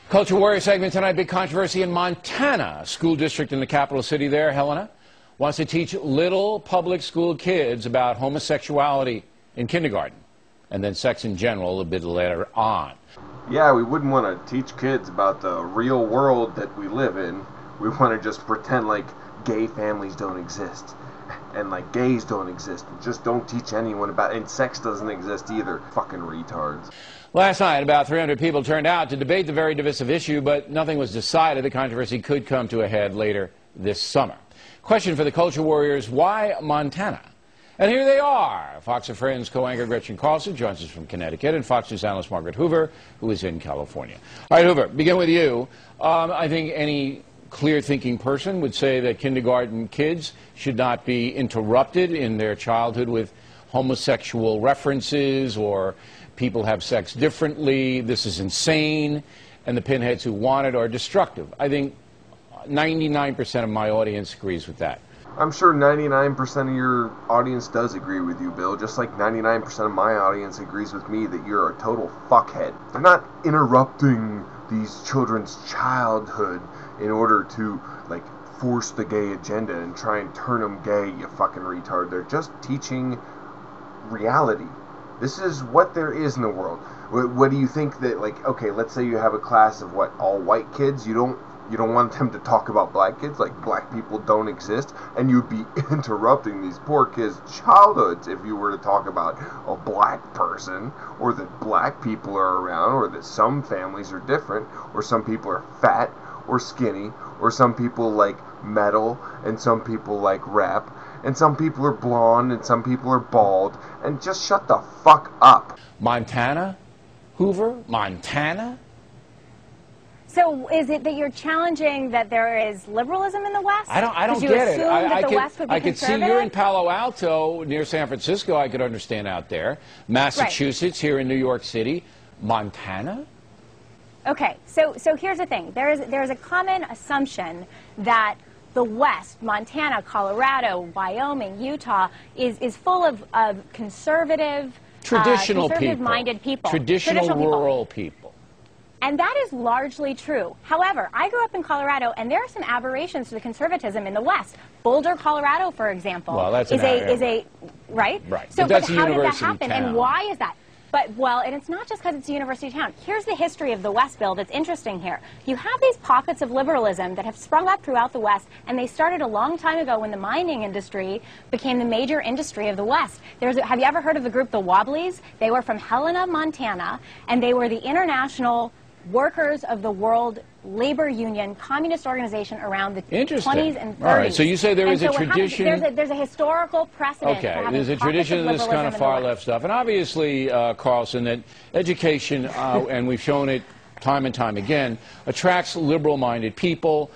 Culture Warrior segment tonight, big controversy in Montana. A school district in the capital city there, Helena, wants to teach little public school kids about homosexuality in kindergarten, and then sex in general a bit later on. Yeah, we wouldn't want to teach kids about the real world that we live in. We want to just pretend like gay families don't exist, and like gays don't exist, and just don't teach anyone about it, and sex doesn't exist either. Fucking retards. Last night, about 300 people turned out to debate the very divisive issue, but nothing was decided. The controversy could come to a head later this summer. Question for the Culture Warriors, why Montana? And here they are. Fox and Friends co-anchor Gretchen Carlson joins us from Connecticut, and Fox News analyst Margaret Hoover, who is in California. All right, Hoover, begin with you. I think any clear-thinking person would say that kindergarten kids should not be interrupted in their childhood with homosexual references or people have sex differently. This is insane, and the pinheads who want it are destructive. I think 99% of my audience agrees with that. I'm sure 99% of your audience does agree with you, Bill, just like 99% of my audience agrees with me that you're a total fuckhead. They're not interrupting these children's childhood in order to, like, force the gay agenda and try and turn them gay, you fucking retard. They're just teaching reality. This is what there is in the world. What do you think that, like, okay, let's say you have a class of, what, all white kids? You don't want them to talk about black kids, like black people don't exist, and you'd be interrupting these poor kids' childhoods if you were to talk about a black person, or that black people are around, or that some families are different, or some people are fat or skinny, or some people like metal, and some people like rap, and some people are blonde, and some people are bald, and just shut the fuck up. Montana? Hoover? Montana? So is it that you're challenging that there is liberalism in the West? I don't you get it. assume that the West would be I could see you're in Palo Alto near San Francisco. I could understand out there. Massachusetts, right. Here in New York City. Montana? Okay, so here's the thing. There's a common assumption that the West, Montana, Colorado, Wyoming, Utah, is full of conservative, conservative-minded people. Traditional rural people. And that is largely true. However, I grew up in Colorado, and there are some aberrations to the conservatism in the West. Boulder, Colorado, for example, well, that's is a right. Right. So, but how did that happen, town. and why is that? But, well, and it's not just because it's a university town. Here's the history of the West, Bill, that's interesting here. You have these pockets of liberalism that have sprung up throughout the West, and they started a long time ago when the mining industry became the major industry of the West. Have you ever heard of the group the Wobblies? They were from Helena, Montana, and they were the International Workers of the World Labor Union communist organization around the 20s and 30s. All right, so you say there is a tradition. There's a historical precedent. Okay, there's a tradition of this kind of far-left stuff. And obviously, Carlson, that education, and we've shown it time and time again, attracts liberal-minded people.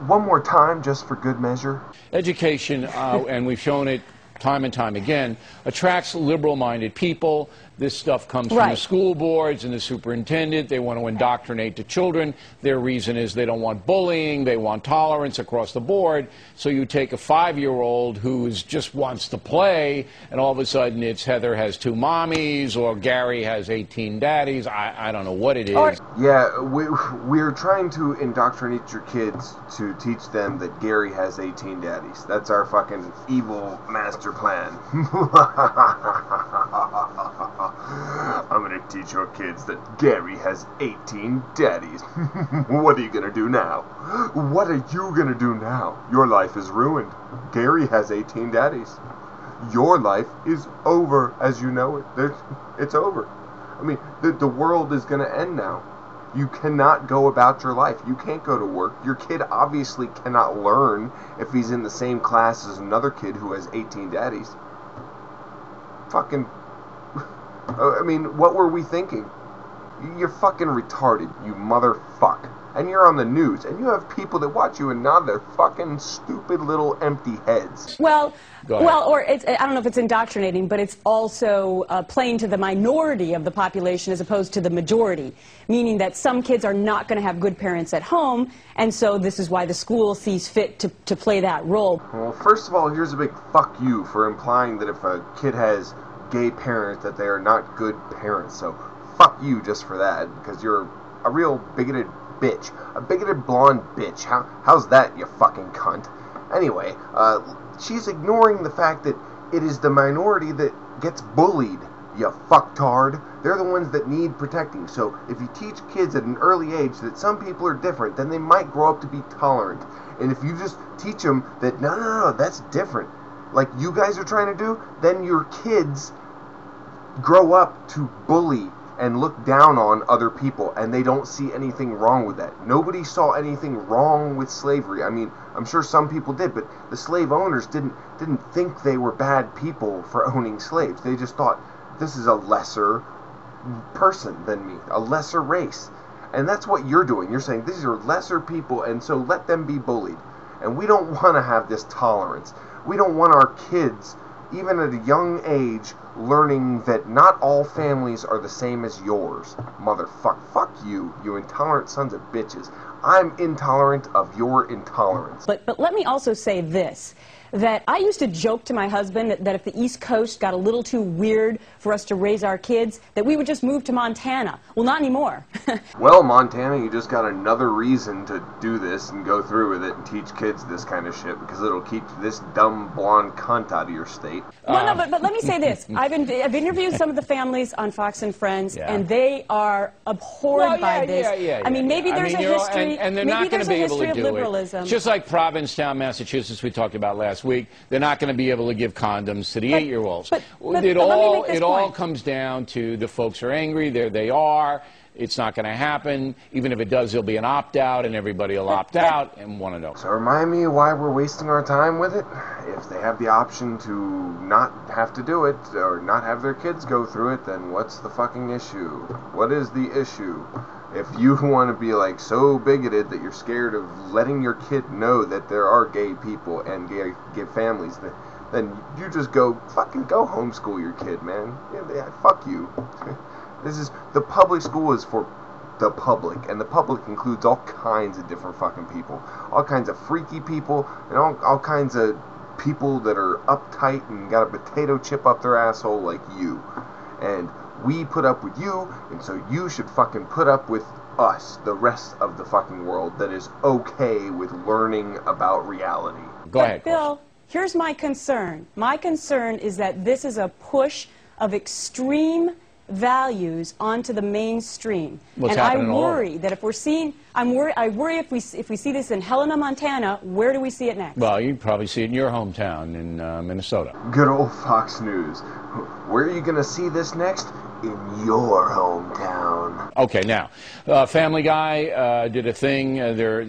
One more time, just for good measure. Education, and we've shown it time and time again, attracts liberal-minded people. This stuff comes from the school boards and the superintendent. They want to indoctrinate the children. Their reason is they don't want bullying. They want tolerance across the board. So you take a 5-year-old who just wants to play, and all of a sudden it's Heather has 2 mommies or Gary has 18 daddies. I don't know what it is. Yeah, we're trying to indoctrinate your kids to teach them that Gary has 18 daddies. That's our fucking evil master plan. I'm gonna teach your kids that Gary has 18 daddies. What are you gonna do now? What are you gonna do now? Your life is ruined. Gary has 18 daddies. Your life is over as you know it. It's over. I mean, the world is gonna end now. You cannot go about your life. You can't go to work. Your kid obviously cannot learn if he's in the same class as another kid who has 18 daddies. Fucking... I mean, what were we thinking? You're fucking retarded, you motherfuck. And you're on the news, and you have people that watch you and nod their fucking stupid little empty heads. Or it's, I don't know if it's indoctrinating, but it's also playing to the minority of the population as opposed to the majority, meaning that some kids are not going to have good parents at home, and so this is why the school sees fit to play that role. Well, first of all, here's a big fuck you for implying that if a kid has gay parents that they are not good parents, so fuck you just for that, because you're a real bigoted bitch. A bigoted blonde bitch. How's that, you fucking cunt? Anyway, she's ignoring the fact that it is the minority that gets bullied, you fucktard. They're the ones that need protecting. So if you teach kids at an early age that some people are different, then they might grow up to be tolerant. And if you just teach them that, no, that's different, like you guys are trying to do, then your kids grow up to bully and look down on other people, and they don't see anything wrong with that. Nobody saw anything wrong with slavery. I mean, I'm sure some people did, but the slave owners didn't think they were bad people for owning slaves. They just thought, this is a lesser person than me, a lesser race. And that's what you're doing. You're saying these are lesser people, and so let them be bullied. And we don't want to have this tolerance. We don't want our kids, even at a young age, learning that not all families are the same as yours. Motherfuck. Fuck you, you intolerant sons of bitches. I'm intolerant of your intolerance. But let me also say this, that I used to joke to my husband that if the East Coast got a little too weird for us to raise our kids, that we would just move to Montana. Well, not anymore. Well, Montana, you just got another reason to do this and go through with it and teach kids this kind of shit, because it'll keep this dumb blonde cunt out of your state. Well, no, but let me say this. I've interviewed some of the families on Fox and Friends, and they are abhorred by this. I mean, maybe there's a history, and they're not going to be able to do liberalism. it. Just like Provincetown, Massachusetts, we talked about last week, they're not going to be able to give condoms to the 8-year-olds. It all comes down to the folks are angry. There they are. It's not going to happen. Even if it does, there'll be an opt-out, and everybody will opt out and want to know. So remind me why we're wasting our time with it? If they have the option to not have to do it, or not have their kids go through it, then what's the fucking issue? What is the issue? If you want to be like so bigoted that you're scared of letting your kid know that there are gay people and gay families, then you just fucking go homeschool your kid, man. Yeah, fuck you. The public school is for the public, and the public includes all kinds of different fucking people. All kinds of freaky people, and all kinds of people that are uptight and got a potato chip up their asshole like you. And we put up with you, and so you should fucking put up with us, the rest of the fucking world that is okay with learning about reality. Go ahead, Bill, here's my concern. My concern is that this is a push of extreme values onto the mainstream. What's and I happening all worry that if we're seeing, I worry if we see this in Helena, Montana, where do we see it next? Well, you'd probably see it in your hometown in Minnesota. Good old Fox News. Where are you going to see this next? In your hometown. Okay, now, Family Guy did a thing. They're,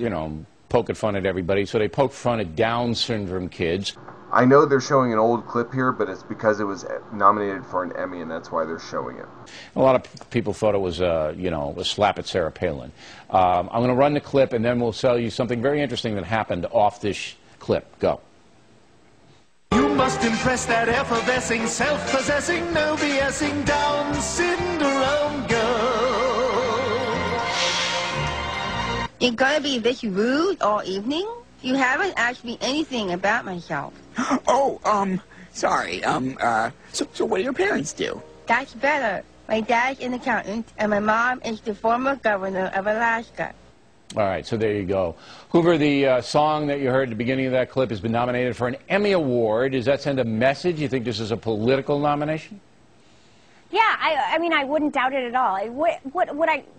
poking fun at everybody. So they poked fun at Down syndrome kids. I know they're showing an old clip here, but it's because it was nominated for an Emmy, and that's why they're showing it. A lot of people thought it was, a slap at Sarah Palin. I'm going to run the clip, and then we'll tell you something very interesting that happened off this clip. Go. You must impress that effervescing, self-possessing, no BSing Down syndrome girl. You're gonna be this rude all evening? You haven't asked me anything about myself. Oh, sorry, so what do your parents do? That's better. My dad's an accountant, and my mom is the former governor of Alaska. All right, so there you go. Hoover, the song that you heard at the beginning of that clip has been nominated for an Emmy Award. Does that send a message? You think this is a political nomination? Yeah, I mean, I wouldn't doubt it at all.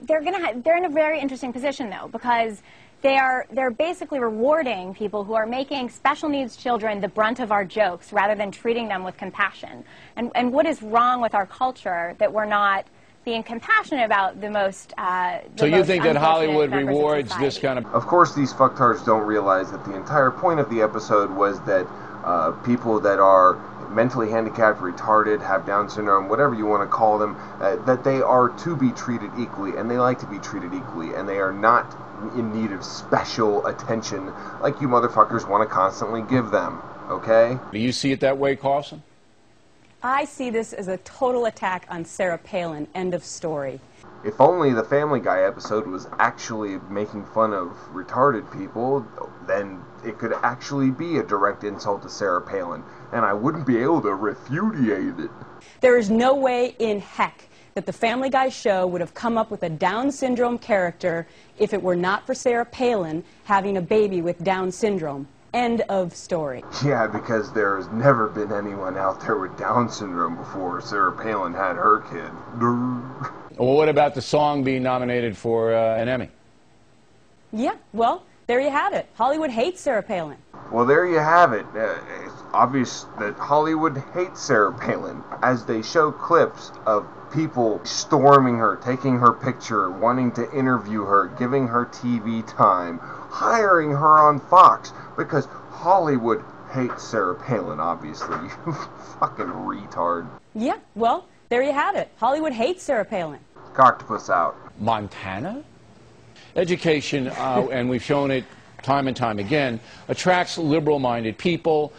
They're in a very interesting position, though, because they're basically rewarding people who are making special needs children the brunt of our jokes rather than treating them with compassion. And what is wrong with our culture that we're not being compassionate about the most So you think that Hollywood rewards this kind of... Of course, these fucktards don't realize that the entire point of the episode was that people that are mentally handicapped, retarded, have Down syndrome, whatever you want to call them, that they are to be treated equally, and they like to be treated equally, and they are not in need of special attention like you motherfuckers want to constantly give them, okay? Do you see it that way, Carlson? I see this as a total attack on Sarah Palin. End of story. If only the Family Guy episode was actually making fun of retarded people, then it could actually be a direct insult to Sarah Palin, and I wouldn't be able to refutate it. There is no way in heck that the Family Guy show would have come up with a Down syndrome character if it were not for Sarah Palin having a baby with Down syndrome. End of story. Yeah, because there's never been anyone out there with Down syndrome before Sarah Palin had her kid. Well, what about the song being nominated for an Emmy? Yeah, well, there you have it. Hollywood hates Sarah Palin. Well, there you have it. It's obvious that Hollywood hates Sarah Palin as they show clips of people storming her, taking her picture, wanting to interview her, giving her TV time, hiring her on Fox, because Hollywood hates Sarah Palin, obviously. You fucking retard. Yeah, well, there you have it. Hollywood hates Sarah Palin. Coctopus out. Montana? Education, and we've shown it time and time again, attracts liberal-minded people.